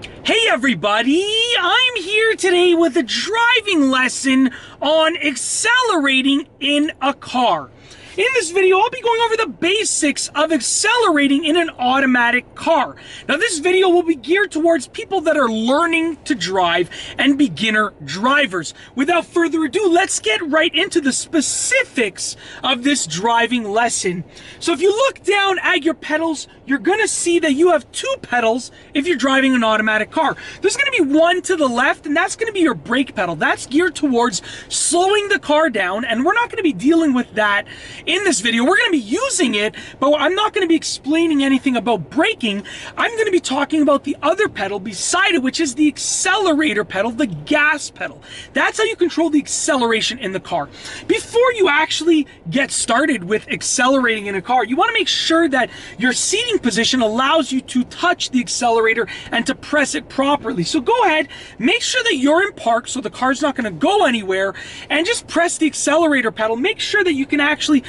Hey everybody, I'm here today with a driving lesson on accelerating in a car. In this video, I'll be going over the basics of accelerating in an automatic car. Now, this video will be geared towards people that are learning to drive and beginner drivers. Without further ado, let's get right into the specifics of this driving lesson. So if you look down at your pedals, you're going to see that you have two pedals if you're driving an automatic car. There's going to be one to the left, and that's going to be your brake pedal. That's geared towards slowing the car down, and we're not going to be dealing with that in this video. We're going to be using it, but I'm not going to be explaining anything about braking. I'm going to be talking about the other pedal beside it, which is the accelerator pedal, the gas pedal. That's how you control the acceleration in the car. Before you actually get started with accelerating in a car, you want to make sure that your seating position allows you to touch the accelerator and to press it properly. So go ahead, make sure that you're in park so the car's not going to go anywhere, and just press the accelerator pedal. Make sure that you can actually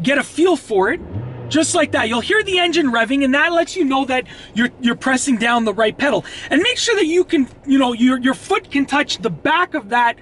get a feel for it. Just like that, you'll hear the engine revving, and that lets you know that you're pressing down the right pedal. And make sure that you can, your foot can touch the back of that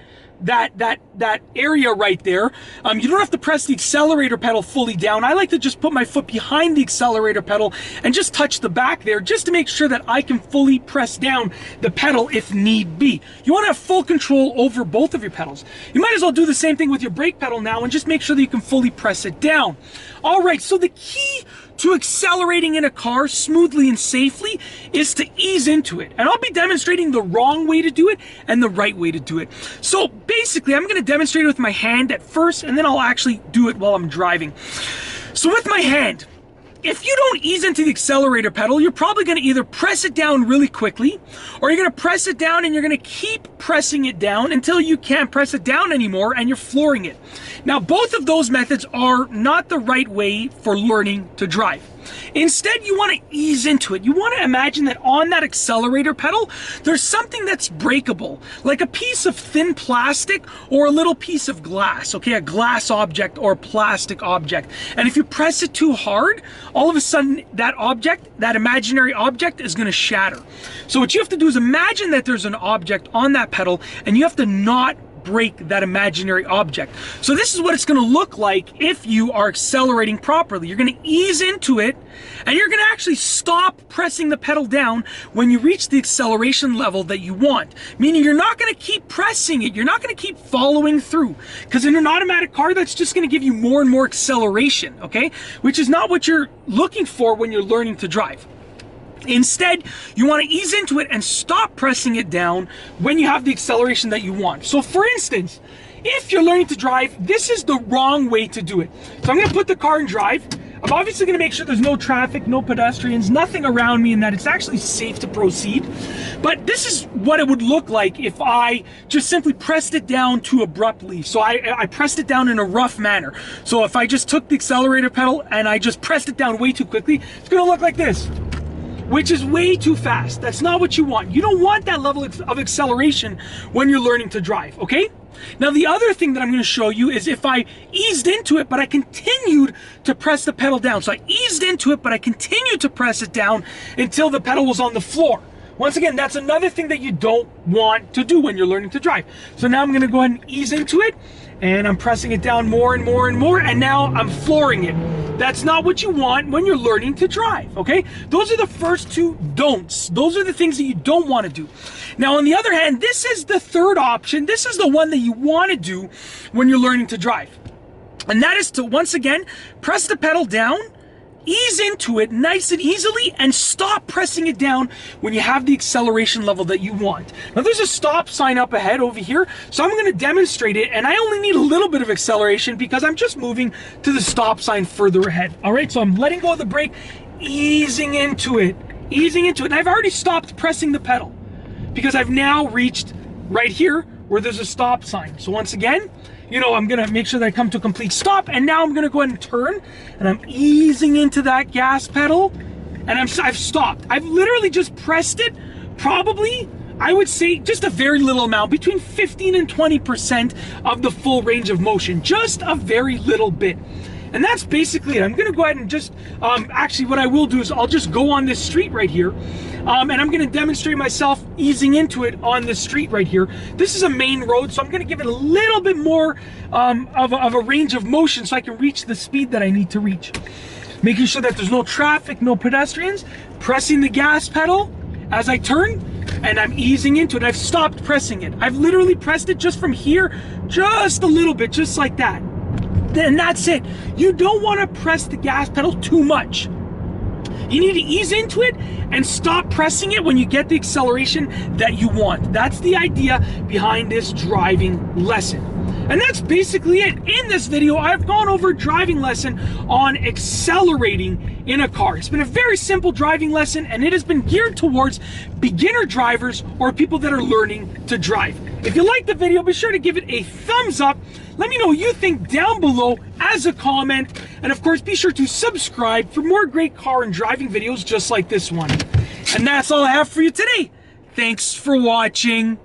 area right there. You don't have to press the accelerator pedal fully down. I like to just put my foot behind the accelerator pedal and just touch the back there, just to make sure that I can fully press down the pedal if need be. You want to have full control over both of your pedals. You might as well do the same thing with your brake pedal now and just make sure that you can fully press it down. All right, so the key to accelerating in a car smoothly and safely is to ease into it. And I'll be demonstrating the wrong way to do it and the right way to do it. So basically, I'm going to demonstrate it with my hand at first, and then I'll actually do it while I'm driving. So with my hand, if you don't ease into the accelerator pedal, you're probably going to either press it down really quickly, or you're going to press it down and you're going to keep pressing it down until you can't press it down anymore and you're flooring it. Now, both of those methods are not the right way for learning to drive. Instead, you want to ease into it. You want to imagine that on that accelerator pedal, there's something that's breakable, like a piece of thin plastic or a little piece of glass, okay? A glass object or a plastic object. And if you press it too hard, all of a sudden that object, that imaginary object, is going to shatter. So what you have to do is imagine that there's an object on that pedal, and you have to not break that imaginary object. So this is what it's going to look like if you are accelerating properly. You're going to ease into it, and you're going to actually stop pressing the pedal down when you reach the acceleration level that you want. Meaning you're not going to keep pressing it. You're not going to keep following through, because in an automatic car, that's just going to give you more and more acceleration, okay? Which is not what you're looking for when you're learning to drive. Instead, you want to ease into it and stop pressing it down when you have the acceleration that you want. So for instance, if you're learning to drive, this is the wrong way to do it. So I'm going to put the car in drive. I'm obviously going to make sure there's no traffic, no pedestrians, nothing around me, and that it's actually safe to proceed. But this is what it would look like if I just simply pressed it down too abruptly. So I pressed it down in a rough manner. So if I just took the accelerator pedal and I just pressed it down way too quickly, it's going to look like this, which is way too fast. That's not what you want. You don't want that level of acceleration when you're learning to drive, okay? Now, the other thing that I'm going to show you is if I eased into it, but I continued to press the pedal down. So I eased into it, but I continued to press it down until the pedal was on the floor. Once again, that's another thing that you don't want to do when you're learning to drive. So now I'm going to go ahead and ease into it, and I'm pressing it down more and more and more, and now I'm flooring it. That's not what you want when you're learning to drive, okay? Those are the first two don'ts. Those are the things that you don't want to do. Now, on the other hand, this is the third option. This is the one that you want to do when you're learning to drive. And that is to, once again, press the pedal down, ease into it nice and easily, and stop pressing it down when you have the acceleration level that you want. Now, there's a stop sign up ahead over here, so I'm going to demonstrate it, and I only need a little bit of acceleration because I'm just moving to the stop sign further ahead. All right, so I'm letting go of the brake, easing into it, and I've already stopped pressing the pedal because I've now reached right here where there's a stop sign. So once again, I'm going to make sure that I come to a complete stop, and now I'm going to go ahead and turn, and I'm easing into that gas pedal, and I've stopped. I've literally just pressed it, probably, I would say, just a very little amount, between 15 and 20% of the full range of motion, just a very little bit. And that's basically it. I'm gonna go ahead and just, actually what I will do is I'll just go on this street right here, and I'm gonna demonstrate myself easing into it on this street right here. This is a main road, so I'm gonna give it a little bit more of a range of motion so I can reach the speed that I need to reach. Making sure that there's no traffic, no pedestrians, pressing the gas pedal as I turn, and I'm easing into it. I've stopped pressing it. I've literally pressed it just from here, just a little bit, just like that. And that's it. You don't want to press the gas pedal too much. You need to ease into it and stop pressing it when you get the acceleration that you want. That's the idea behind this driving lesson. And that's basically it. In this video, I've gone over a driving lesson on accelerating in a car. It's been a very simple driving lesson, and it has been geared towards beginner drivers or people that are learning to drive. If you liked the video, be sure to give it a thumbs up. Let me know what you think down below as a comment. And of course, be sure to subscribe for more great car and driving videos just like this one. And that's all I have for you today. Thanks for watching.